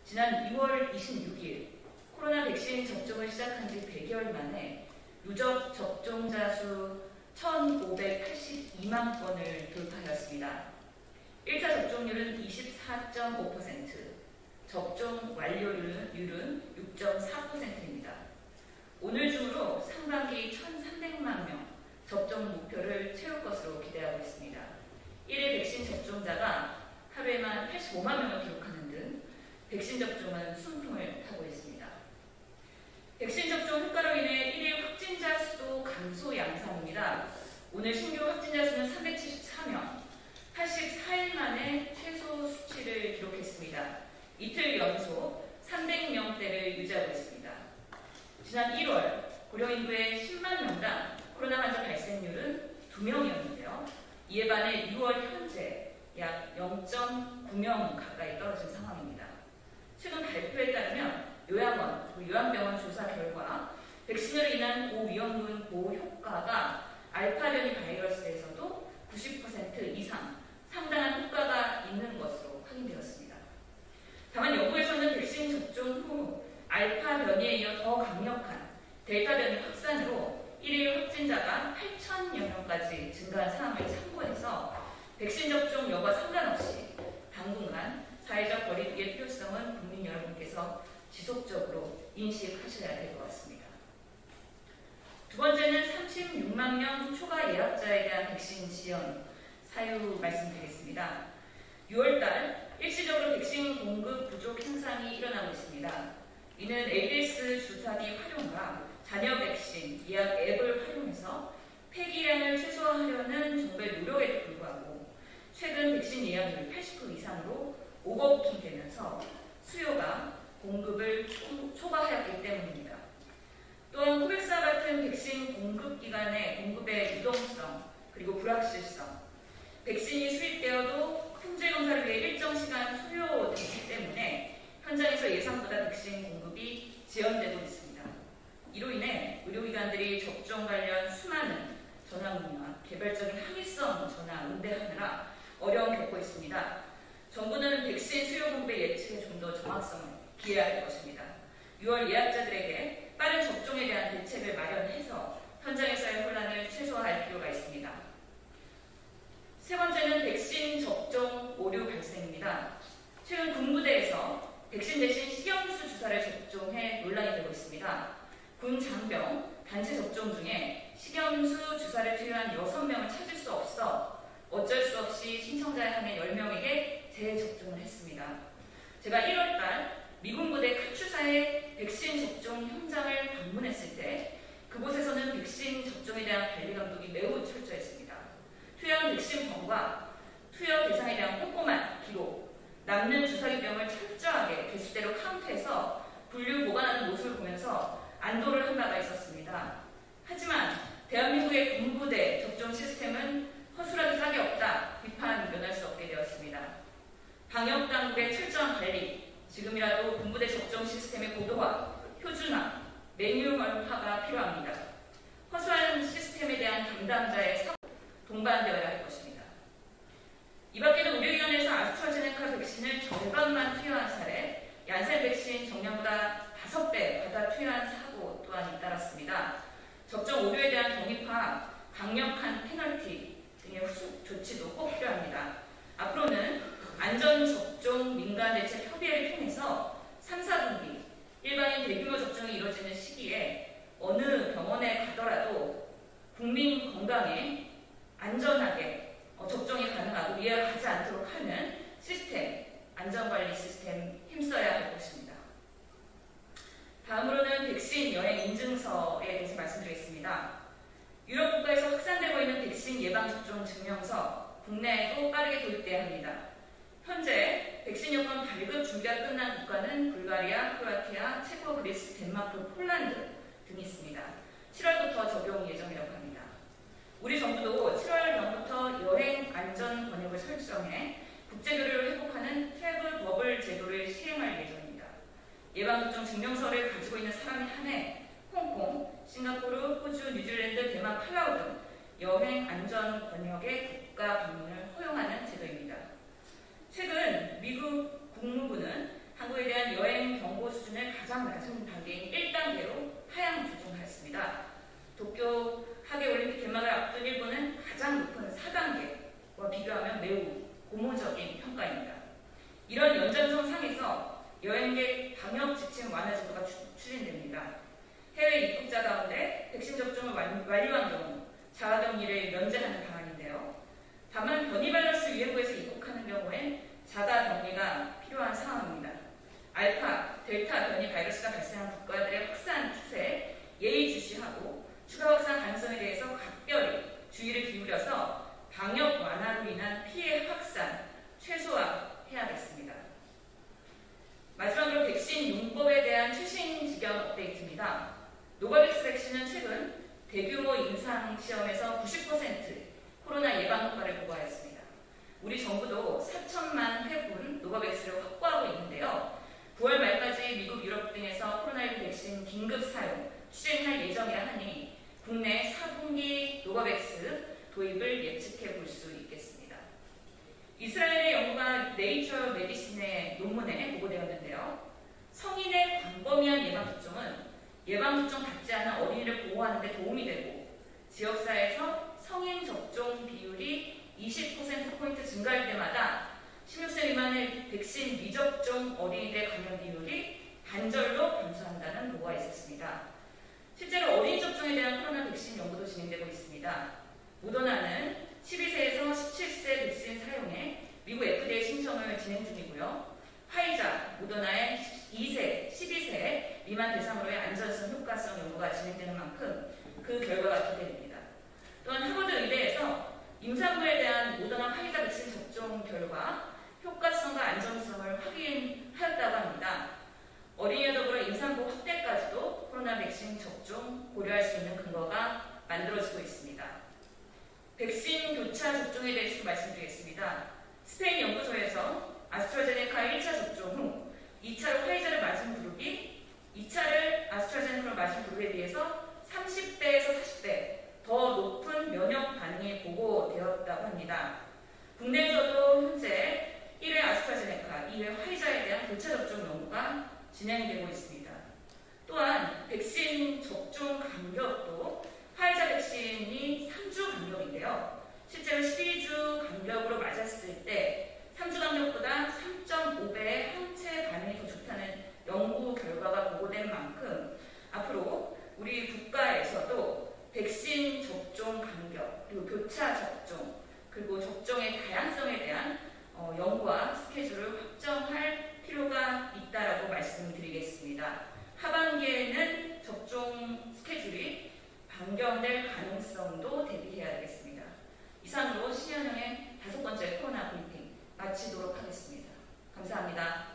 지난 2월 26일 코로나 백신 접종을 시작한 지 100여일 만에 누적 접종자 수 1,582만 건을 돌파하였습니다. 1차 접종률은 24.5%, 접종 완료율은 6.4%입니다. 오늘 중으로 상반기 1,300만 명 접종 목표를 채울 것으로 기대하고 있습니다. 1일 백신 접종자가 하루에만 85만 명을 기록하는 등 백신 접종은 순풍을 타고 있습니다. 백신 접종 효과로 인해 1일 확진자 수도 감소 양상입니다. 오늘 신규 확진자 수는 374명, 84일 만에 최소 수치를 기록했습니다. 이틀 연속 300명대를 유지하고 있습니다. 지난 1월 고령 인구의 10만 명당 코로나 환자 발생률은 2명이었는데요. 이에 반해 6월 현재 약 0.9명 가까이 떨어진 상황입니다. 최근 발표에 따르면 요양원, 요양병원 조사 결과 백신으로 인한 고위험군 보호 효과가 알파 변이 바이러스에서도 90% 이상 상당한 효과가 있는 것으로 확인되었습니다. 다만 연구에서는 백신 접종 후 알파 변이에 이어 더 강력한 델타 변이 확산으로 1일 확진자가 8,000여 명까지 증가한 상황을 참고해서 백신 접종 여부와 상관없이 당분간 사회적 거리두기의 필요성은 국민 여러분께서 지속적으로 인식하셔야 될 것 같습니다. 두 번째는 36만 명 초과 예약자에 대한 백신 지원 사유 말씀드리겠습니다. 6월달 일시적으로 백신 공급 부족 현상이 일어나고 있습니다. 이는 ADS 주사기 활용과 잔여 백신 예약 앱을 활용해서 폐기량을 최소화하려는 정부의 노력에도 불구하고 최근 백신 예약률 80% 이상으로 오버부킹되면서 수요가 공급을 초과하였기 때문입니다. 또한 코백스와 같은 백신 공급 기간의 공급의 유동성 그리고 불확실성, 백신이 수입되어도 품질 검사를 위해 일정 시간 소요되기 때문에 현장에서 예상보다 백신 공급이 지연되고 있습니다. 이로 인해 의료기관들이 접종 관련 수많은 전화 문의와 개별적인 항의성 전화 응대하느라 어려움을 겪고 있습니다. 정부는 백신 수요 공급의 예측에 좀 더 정확성을 기해야 할 것입니다. 6월 예약자들에게 빠른 접종에 대한 대책을 마련해서 현장에서의 혼란을 최소화할 필요가 있습니다. 세 번째는 백신 접종 오류 발생입니다. 최근 군부대에서 백신 대신 식염수 주사를 접종해 논란이 되고 있습니다. 군 장병 단체 접종 중에 식염수 주사를 투여한 6명을 찾을 수 없어 어쩔 수 없이 신청자에 한해 10명에게 재접종을 했습니다. 제가 1월달 미군 부대 카투사의 백신 접종 현장을 방문했을 때 그곳에서는 백신 접종에 대한 관리 감독이 매우 철저했습니다. 투여한 백신번과 투여 대상에 대한 꼼꼼한 기록, 남는 주사기병을 철저하게 개수대로 카운트해서 분류 보관하는 모습을 보면서 안도를 한 바가 있었습니다. 하지만 대한민국의 군부대 접종 시스템은 허술하기 짝이 없다 비판 면할 수 없게 되었습니다. 방역당국의 철저한 관리, 지금이라도 군부대 접종 시스템의 고도화, 표준화, 매뉴얼화가 필요합니다. 허술한 시스템에 대한 담당자의 사고 동반되어야 할 것입니다. 이 밖에도 의료기관에서 아스트라제네카 백신을 절반만 투여한 사례, 얀센 백신 정량보다 5배 받아 투여한 사고 또한 잇따랐습니다. 접종 오류에 대한 정립화, 강력한 페널티 등의 후속 조치도 꼭 필요합니다. 앞으로는 안전접종 민간대책 협의회를 통해서 3, 4분기 일반인 대규모 접종이 이루어지는 시기에 어느 병원에 가더라도 국민 건강에 안전하게 접종이 가능하고 이해가 가지 않도록 하는 시스템, 안전관리 시스템 힘써야 할 것입니다. 다음으로는 백신 여행 인증서에 대해서 말씀드리겠습니다. 유럽 국가에서 확산되고 있는 백신 예방접종 증명서, 국내에도 빠르게 도입돼야 합니다. 현재 백신 여권 발급 준비가 끝난 국가는 불가리아, 크로아티아, 체코, 그리스, 덴마크, 폴란드 등이 있습니다. 7월부터 적용 예정이라고 합니다. 우리 정부도 7월부터 여행 안전 권역을 설정해 국제교류를 회복하는 트래블 버블 제도를 시행할 예정입니다. 예방접종 증명서를 가지고 있는 사람이 한해 홍콩, 싱가포르, 호주, 뉴질랜드, 대만, 팔라우 등 여행 안전 권역의 국가 방문을 허용하는 제도입니다. 최근 미국 국무부는 한국에 대한 여행 경보 수준을 가장 낮은 단계인 1단계로 하향 조정하였습니다. 도쿄 하계올림픽 개막을 앞둔 일본은 가장 높은 4단계와 비교하면 매우 고무적인 평가입니다. 이런 연장선 상에서 여행객 방역 지침 완화 제도가 추진됩니다. 해외 입국자 가운데 백신 접종을 완료한 경우 자가격리를 면제하는 방안인데요. 다만 변이 바이러스 유행구에서 입국하는 경우엔 자가격리가 필요한 상황입니다. 알파, 델타 변이 바이러스가 발생한 국가들의 확산 추세에 예의주시하고 추가 확산 가능성에 대해서 각별히 주의를 기울여서 방역 완화로 인한 피해 확산 최소화해야겠습니다. 마지막으로 백신 용법에 대한 최신 지경 업데이트입니다. 노바백스 백신은 최근 대규모 임상 시험에서 90% 코로나 예방 효과를 보고하였습니다. 우리 정부도 4천만 회분 노바백스를 확보하고 있는데요. 9월 말까지 미국, 유럽 등에서 코로나19 백신 긴급 사용 추진할 예정이라 하니 국내 4분기 노바백스 도입을 예측해 볼 수 있겠습니다. 이스라엘의 연구가 네이처 메디신의 논문에 보고되었는데요. 성인의 광범위한 예방접종은 예방접종 받지 않은 어린이를 보호하는 데 도움이 되고 지역사회에서 성인 접종 비율이 20%포인트 증가할 때마다 16세 미만의 백신 미접종 어린이들 감염 비율이 반절로 감소한다는 보고가 있었습니다. 실제로 어린이 접종에 대한 코로나 백신 연구도 진행되고 있습니다. 모더나는 12세에서 17세 백신 사용에 미국 FDA 신청을 진행 중이고요. 화이자, 모더나의 2세, 12세 미만 대상으로의 안전성, 효과성 연구가 진행되는 만큼 그 결과가 기대됩니다. 또한 하버드 의대에서 임산부에 대한 모더나 화이자 백신 접종 결과 효과성과 안전성을 확인하였다고 합니다. 어린이와 더불어 임산부 확대까지도 코로나 백신 접종 고려할 수 있는 근거가 만들어지고 있습니다. 백신 교차 접종에 대해서 말씀드리겠습니다. 스페인 연구소에서 아스트라제네카 1차 접종 후 2차로 화이자를 맞은 그룹이 2차를 아스트라제네카를 맞은 그룹에 비해서 30배에서 40배 더 높은 면역 반응이 보고되었다고 합니다. 국내에서도 현재 1회 아스트라제네카, 2회 화이자에 대한 교차 접종 연구가 진행되고 있습니다. 또한 백신 접종 간격도 화이자 백신이 3주 간격인데요. 실제로 12주 간격으로 맞았을 때 3주 간격보다 3.5배의 항체 반응이 더 좋다는 연구 결과가 보고된 만큼 앞으로 우리 국가에서도 백신 접종 간격, 그리고 교차 접종, 그리고 접종의 다양성에 대한 연구와 스케줄을 확정할 필요가 있다라고 말씀드리겠습니다. 하반기에는 접종 스케줄이 변경될 가능성도 대비해야 되겠습니다. 이상으로 신현영의 5번째 코로나 브리핑 마치도록 하겠습니다. 감사합니다.